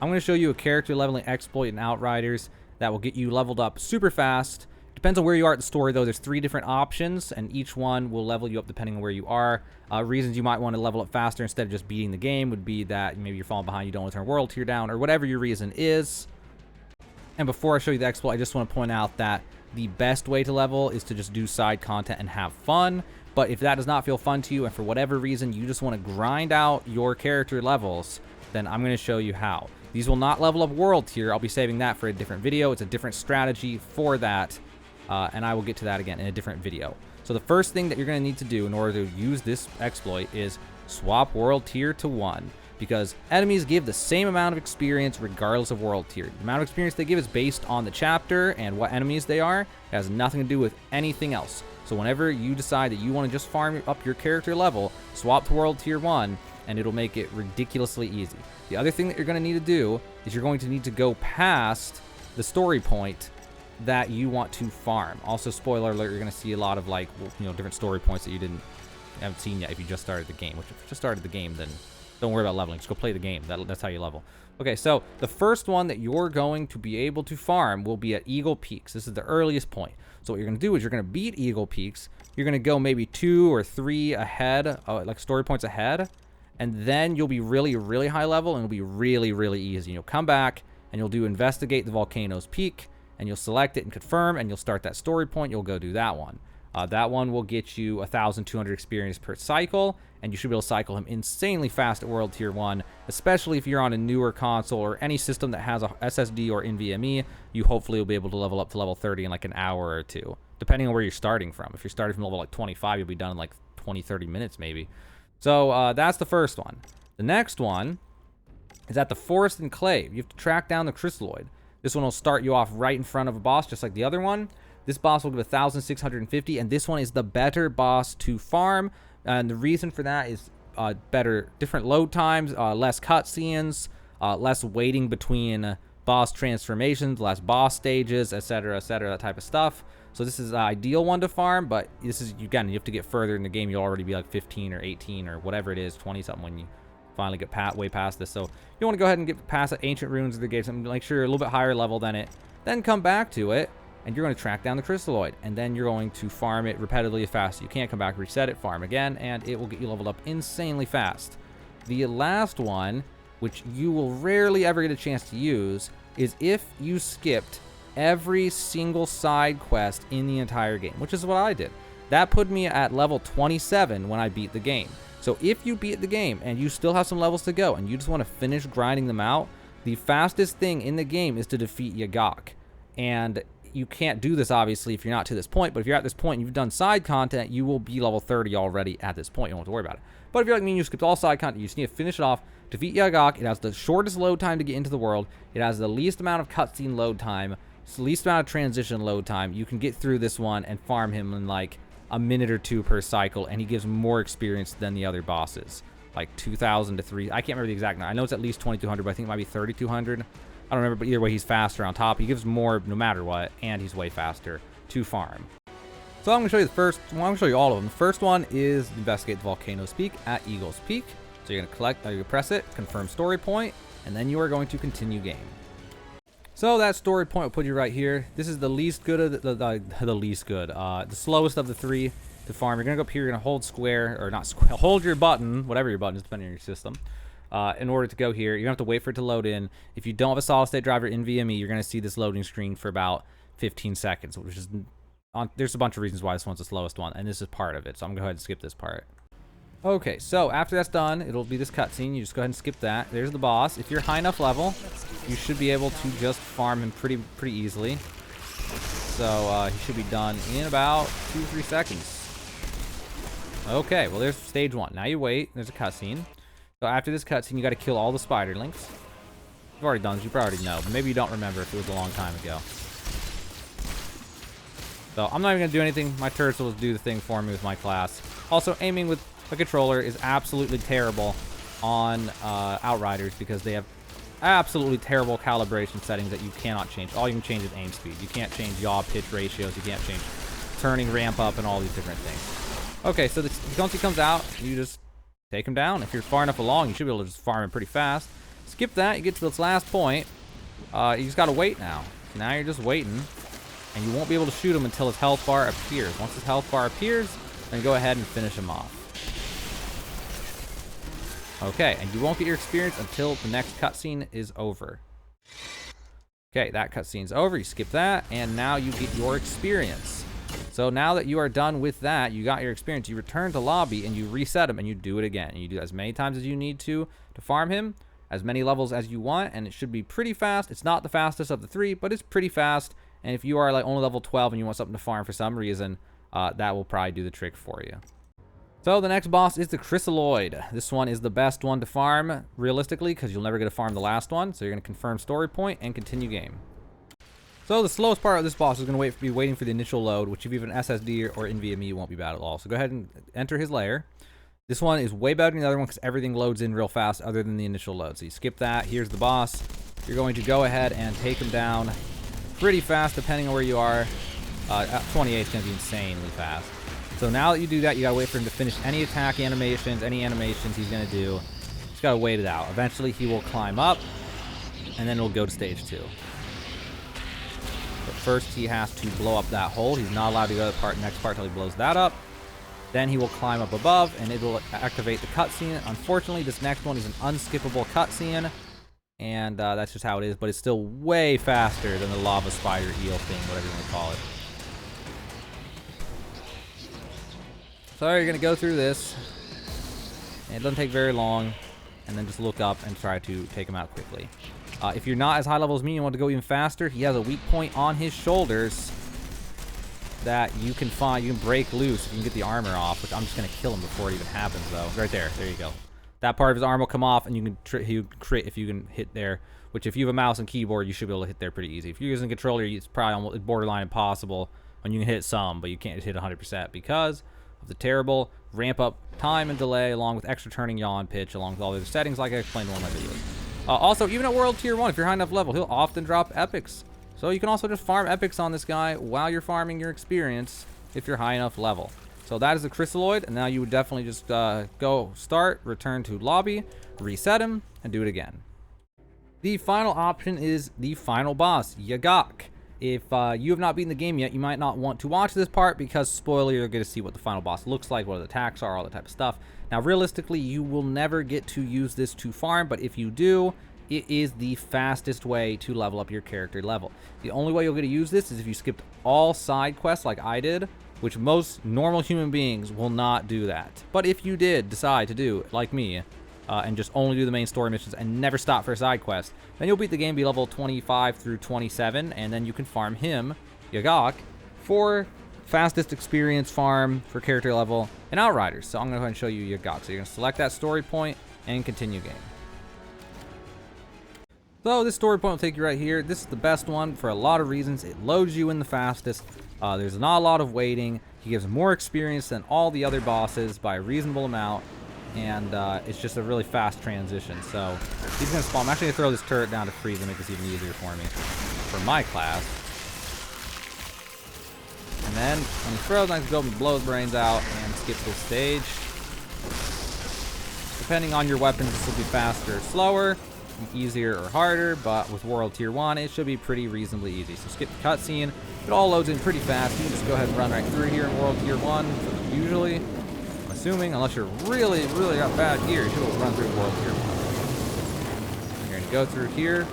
I'm going to show you a character leveling exploit in Outriders that will get you leveled up super fast. Depends on where you are at the story, though. There's 3 different options, and each one will level you up depending on where you are. Reasons you might want to level up faster instead of just beating the game would be that maybe you're falling behind, you don't want to turn world tier down, or whatever your reason is. And before I show you the exploit, I just want to point out that the best way to level is to just do side content and have fun. But if that does not feel fun to you, and for whatever reason you just want to grind out your character levels, then I'm going to show you how. These will not level up world tier. I'll be saving that for a different video. It's a different strategy for that, and I will get to that again in a different video. So the first thing that you're going to need to do in order to use this exploit is swap world tier to 1. Because enemies give the same amount of experience regardless of world tier. The amount of experience they give is based on the chapter and what enemies they are. It has nothing to do with anything else. So whenever you decide that you want to just farm up your character level, swap to world tier 1, and it'll make it ridiculously easy. The other thing that you're going to need to do is you're going to need to go past the story point that you want to farm. Also, spoiler alert, you're going to see a lot of different story points that you haven't seen yet if you just started the game. Which if you just started the game, then don't worry about leveling. Just go play the game. That's how you level. Okay, so the first one that you're going to be able to farm will be at Eagle Peaks. This is the earliest point. So what you're going to do is you're going to beat Eagle Peaks. You're going to go maybe 2 or 3 ahead, like story points ahead. And then you'll be really, really high level, and it'll be really, really easy. You'll come back, and you'll do Investigate the Volcano's Peak, and you'll select it and confirm, and you'll start that story point. You'll go do that one. That one will get you 1,200 experience per cycle, and you should be able to cycle him insanely fast at World Tier 1, especially if you're on a newer console or any system that has a SSD or NVMe. You hopefully will be able to level up to level 30 in like an hour or 2, depending on where you're starting from. If you're starting from level like 25, you'll be done in like 20-30 minutes maybe. So that's the first one. The next one is at the Forest Enclave. You have to track down the Chrysaloid. This one will start you off right in front of a boss, just like the other one. This boss will give 1,650, and this one is the better boss to farm. And the reason for that is different load times, less cutscenes, less waiting between boss transformations, less boss stages, etc., that type of stuff. So this is the ideal one to farm, but this is, again, you have to get further in the game. You'll already be like 15 or 18 or whatever it is, 20-something when you finally get way past this. So you want to go ahead and get past the Ancient Ruins of the game, something, make sure you're a little bit higher level than it. Then come back to it, and you're going to track down the Chrysaloid, and then you're going to farm it repetitively as fast as you can. Come back, reset it, farm again, and it will get you leveled up insanely fast. The last one, which you will rarely ever get a chance to use, is if you skipped every single side quest in the entire game, which is what I did. That put me at level 27 when I beat the game. So if you beat the game and you still have some levels to go and you just want to finish grinding them out, the fastest thing in the game is to defeat Yagluk. And you can't do this, obviously, if you're not to this point, but if you're at this point and you've done side content, you will be level 30 already at this point. You don't have to worry about it. But if you're like me and you skipped all side content, you just need to finish it off, defeat Yagluk. It has the shortest load time to get into the world. It has the least amount of cutscene load time. It's the least amount of transition load time. You can get through this one and farm him in like a minute or 2 per cycle, and he gives more experience than the other bosses. Like 2,000 to 3. I can't remember the exact number. I know it's at least 2,200, but I think it might be 3,200. I don't remember, but either way, he's faster on top. He gives more no matter what, and he's way faster to farm. So I'm going to show you the first. Well, I'm going to show you all of them. The first one is Investigate the Volcano's Peak at Eagle's Peak. So you're going to press it, confirm story point, and then you are going to continue game. So that story point will put you right here. This is the least good of the slowest of the 3 to farm. You're gonna go up here. You're gonna hold square, or not square. Hold your button, whatever your button is, depending on your system. In order to go here, you're gonna have to wait for it to load in. If you don't have a solid state driver in NVMe, you're gonna see this loading screen for about 15 seconds, which is there's a bunch of reasons why this one's the slowest one, and this is part of it. So I'm gonna go ahead and skip this part. Okay, so after that's done, it'll be this cutscene. You just go ahead and skip that. There's the boss. If you're high enough level, you should be able to just farm him pretty easily. So he should be done in about 2-3 seconds. Okay, well there's stage 1. Now you wait. There's a cutscene. So after this cutscene, you got to kill all the spiderlings. You've already done this. You probably already know, but maybe you don't remember if it was a long time ago. So I'm not even gonna do anything. My turrets will do the thing for me with my class. Also, aiming with a controller is absolutely terrible on Outriders because they have absolutely terrible calibration settings that you cannot change. All you can change is aim speed. You can't change yaw pitch ratios. You can't change turning ramp up and all these different things. Okay, so once he comes out, you just take him down. If you're far enough along, you should be able to just farm him pretty fast. Skip that. You get to this last point. You just got to wait now. Now you're just waiting. And you won't be able to shoot him until his health bar appears. Once his health bar appears, then go ahead and finish him off. Okay, and you won't get your experience until the next cutscene is over. Okay, that cutscene's over. You skip that, and now you get your experience. So now that you are done with that, you got your experience, you return to lobby, and you reset him, and you do it again. And you do as many times as you need to farm him, as many levels as you want, and it should be pretty fast. It's not the fastest of the three, but it's pretty fast. And if you are like only level 12 and you want something to farm for some reason, that will probably do the trick for you. So the next boss is the Chrysaloid. This one is the best one to farm, realistically, because you'll never get to farm the last one. So you're going to confirm story point and continue game. So the slowest part of this boss is going to be waiting for the initial load, which if you have an SSD or NVMe won't be bad at all. So go ahead and enter his lair. This one is way better than the other one because everything loads in real fast other than the initial load. So you skip that. Here's the boss. You're going to go ahead and take him down pretty fast depending on where you are. 28 is going to be insanely fast. So now that you do that, you got to wait for him to finish any attack animations, any animations he's going to do. Just got to wait it out. Eventually he will climb up and then it'll go to stage 2. But first he has to blow up that hole. He's not allowed to go to the next part until he blows that up. Then he will climb up above and it will activate the cutscene. Unfortunately, this next one is an unskippable cutscene. And that's just how it is, but it's still way faster than the lava spider eel thing, whatever you want to call it. So you're going to go through this. And it doesn't take very long. And then just look up and try to take him out quickly. If you're not as high level as me, you want to go even faster, he has a weak point on his shoulders that you can find. You can break loose if you can get the armor off, which I'm just going to kill him before it even happens, though. Right there. There you go. That part of his arm will come off, and you can crit if you can hit there, which if you have a mouse and keyboard, you should be able to hit there pretty easy. If you're using a controller, it's probably almost borderline impossible, and you can hit some, but you can't hit 100% because of the terrible ramp-up time and delay, along with extra turning yaw and pitch, along with all the other settings like I explained in one of my videos. Also, even at World Tier 1, if you're high enough level, he'll often drop epics. So you can also just farm epics on this guy while you're farming your experience if you're high enough level. So that is the Chrysaloid, and now you would definitely just go start, return to lobby, reset him, and do it again. The final option is the final boss, Yagluk. If you have not beaten the game yet, you might not want to watch this part because, spoiler, you're going to see what the final boss looks like, what the attacks are, all that type of stuff. Now, realistically, you will never get to use this to farm, but if you do, it is the fastest way to level up your character level. The only way you'll get to use this is if you skipped all side quests like I did, which most normal human beings will not do that. But if you did decide to do, like me, and just only do the main story missions and never stop for a side quest, then you'll beat the game, be level 25 through 27, and then you can farm him, Yagluk, for fastest experience farm for character level in Outriders. So I'm going to go ahead and show you Yagluk. So you're going to select that story point and continue game. So this story point will take you right here. This is the best one for a lot of reasons. It loads you in the fastest. There's not a lot of waiting. He gives more experience than all the other bosses by a reasonable amount. And it's just a really fast transition. So he's going to spawn. I'm actually going to throw this turret down to freeze and make this even easier for me. For my class. And then when he throws, I can go up and blow his brains out and skip this stage. Depending on your weapons, this will be faster or slower, easier or harder, but with World Tier 1, it should be pretty reasonably easy. So skip the cutscene. It all loads in pretty fast. You can just go ahead and run right through here in World Tier 1, usually. I'm assuming, unless you're really, really got bad gear, you should be able to run through World Tier 1. You're going to go through here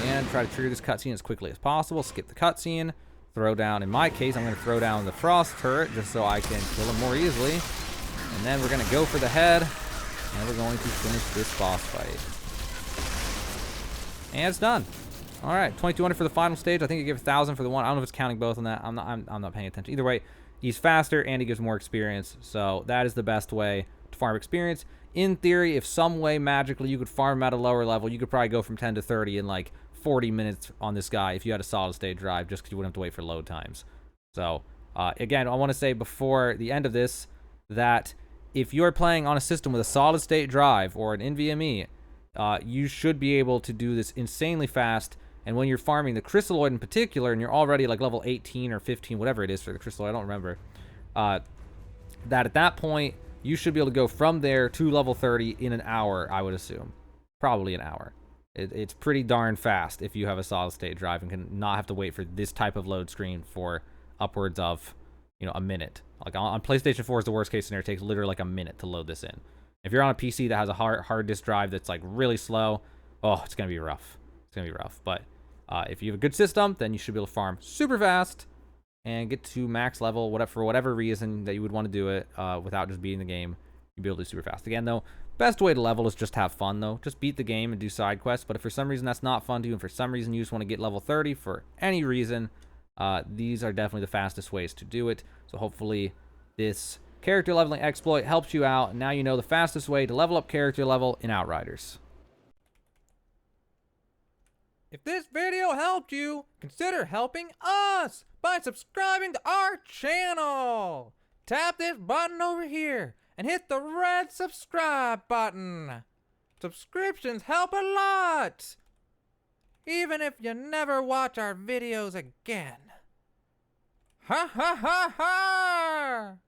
and try to trigger this cutscene as quickly as possible. Skip the cutscene. Throw down, in my case, I'm going to throw down the frost turret just so I can kill him more easily. And then we're going to go for the head, and we're going to finish this boss fight. And it's done. All right, 2,200 for the final stage. I think it gave 1,000 for the one. I don't know if it's counting both on that. I'm not paying attention. Either way, he's faster and he gives more experience. So that is the best way to farm experience. In theory, if some way magically you could farm him at a lower level, you could probably go from 10 to 30 in like 40 minutes on this guy if you had a solid state drive, just because you wouldn't have to wait for load times. So again, I want to say before the end of this that if you're playing on a system with a solid state drive or an NVMe, you should be able to do this insanely fast. And when you're farming the Chrysaloid in particular, and you're already like level 18 or 15, whatever it is for the Chrysaloid, I don't remember, that at that point, you should be able to go from there to level 30 in an hour, I would assume. probably an hour. It's pretty darn fast if you have a solid state drive and can not have to wait for this type of load screen for upwards of, a minute. Like on PlayStation 4 is the worst case scenario. It takes literally like a minute to load this in. If you're on a PC that has a hard disk drive that's like really slow, oh, it's gonna be rough. It's gonna be rough. But if you have a good system, then you should be able to farm super fast and get to max level, for whatever reason that you would want to do it without just beating the game. You'll be able to do super fast. Again, though, best way to level is just have fun, though. Just beat the game and do side quests. But if for some reason that's not fun to you, and for some reason you just want to get level 30 for any reason, these are definitely the fastest ways to do it. So hopefully this character leveling exploit helps you out. And now you know the fastest way to level up character level in Outriders. If this video helped you, consider helping us by subscribing to our channel. Tap this button over here and hit the red subscribe button. Subscriptions help a lot, even if you never watch our videos again. Ha ha ha ha!